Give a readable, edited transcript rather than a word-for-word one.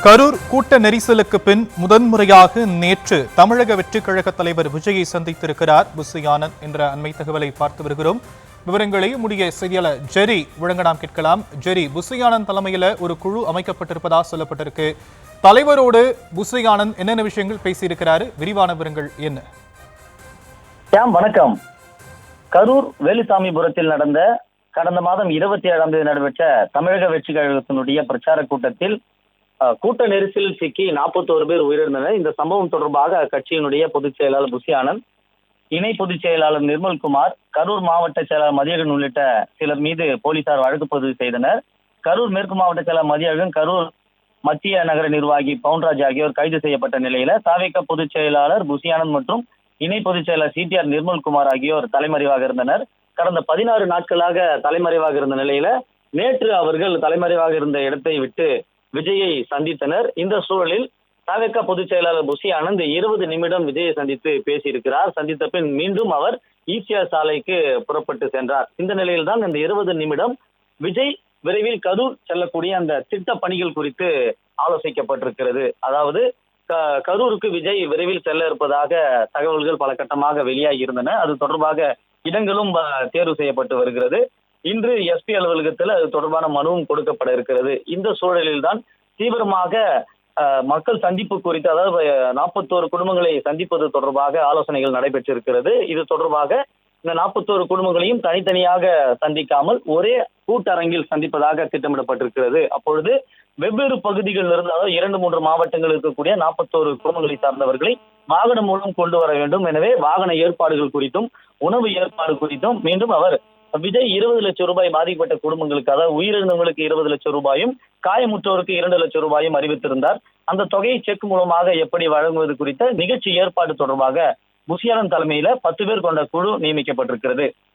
கரூர் கூட்ட நெரிசலுக்கு பின் முதன்முறையாக நேற்று தமிழக வெற்றிக் கழக தலைவர் விஜயை சந்தித்திருக்கிறார் புஷி ஆனந்த் என்ற அண்மை தகவலை பார்த்து வருகிறோம். விவரங்களை முடிய செய்தியாளர் ஜெரி வழங்க நாம் கேட்கலாம். ஜெரி, புஷி ஆனந்த் தலைமையில் ஒரு குழு அமைக்கப்பட்டிருப்பதா சொல்லப்பட்டிருக்கு. தலைவரோடு புஷி ஆனந்த் என்னென்ன விஷயங்கள் பேசியிருக்கிறாரு? விரிவான விவரங்கள் என்ன? வணக்கம். கரூர் வேலுசாமிபுரத்தில் நடந்த கடந்த மாதம் 27ஆம் தேதி நடைபெற்ற தமிழக வெற்றி கழகத்தினுடைய பிரச்சார கூட்டத்தில் கூட்ட நெரிசலில் சிக்கி 41 பேர் உயிரிழந்தனர். இந்த சம்பவம் தொடர்பாக கட்சியினுடைய பொதுச் செயலாளர் புஷி ஆனந்த், இணை பொதுச் செயலாளர் நிர்மல்குமார், கரூர் மாவட்ட செயலாளர் மதியழகன் உள்ளிட்ட சிலர் மீது போலீசார் வழக்கு பதிவு செய்தனர். கரூர் மேற்கு மாவட்ட செயலாளர் மதியழகன், கரூர் மத்திய நகர நிர்வாகி பவுன்ராஜ் ஆகியோர் கைது செய்யப்பட்ட நிலையில தாவேகா பொதுச் செயலாளர் புஷி ஆனந்த் மற்றும் இணை பொதுச் செயலாளர் சிடிஆர் நிர்மல்குமார் ஆகியோர் தலைமறைவாக இருந்தனர். கடந்த 16 நாட்களாக தலைமறைவாக இருந்த நிலையில நேற்று அவர்கள் தலைமறைவாக இருந்த இடத்தை விட்டு விஜயை சந்தித்தனர். இந்த சூழலில் தாவேகா பொதுச் செயலாளர் புஷி ஆனந்த் 20 நிமிடம் விஜயை சந்தித்து பேசியிருக்கிறார். சந்தித்த பின் மீண்டும் அவர் ஈசிஆர் சாலைக்கு புறப்பட்டு சென்றார். இந்த நிலையில்தான் இந்த 20 நிமிடம் விஜய் விரைவில் கரூர் செல்லக்கூடிய அந்த திட்ட பணிகள் குறித்து ஆலோசிக்கப்பட்டிருக்கிறது. அதாவது கரூருக்கு விஜய் விரைவில் செல்ல இருப்பதாக தகவல்கள் பல கட்டமாக வெளியாகி இருந்தன. அது தொடர்பாக இடங்களும் தேர்வு செய்யப்பட்டு வருகிறது. இன்று எஸ்பி அலுவலகத்தில் அது தொடர்பான மனுவும் கொடுக்கப்பட இருக்கிறது. இந்த சூழலில் தான் தீவிரமாக மக்கள் சந்திப்பு குறித்து, அதாவது 41 குடும்பங்களை சந்திப்பது தொடர்பாக ஆலோசனைகள் நடைபெற்றிருக்கிறது. இது தொடர்பாக இந்த 41 குடும்பங்களையும் தனித்தனியாக சந்திக்காமல் ஒரே கூட்டரங்கில் சந்திப்பதாக திட்டமிடப்பட்டிருக்கிறது. அப்பொழுது வெவ்வேறு பகுதிகளில் இருந்து, அதாவது 2-3 மாவட்டங்கள் இருக்கக்கூடிய 41 குடும்பங்களை சார்ந்தவர்களை வாகனம் மூலம் கொண்டு வர வேண்டும். எனவே வாகன ஏற்பாடுகள் குறித்தும் உணவு ஏற்பாடு குறித்தும் மீண்டும் அவர் விஜய் 20 லட்சம் ரூபாய் பாதிக்கப்பட்ட குடும்பங்களுக்கு, அதாவது உயிரிழந்தவங்களுக்கு 20 லட்சம் ரூபாயும் காயமுற்றோருக்கு 2 லட்சம் ரூபாயும் அறிவித்திருந்தார். அந்த தொகையை செக் மூலமாக எப்படி வழங்குவது குறித்த நிகழ்ச்சி ஏற்பாடு தொடர்பாக புஷி ஆனந்த் தலைமையில 10 பேர் கொண்ட குழு நியமிக்கப்பட்டிருக்கிறது.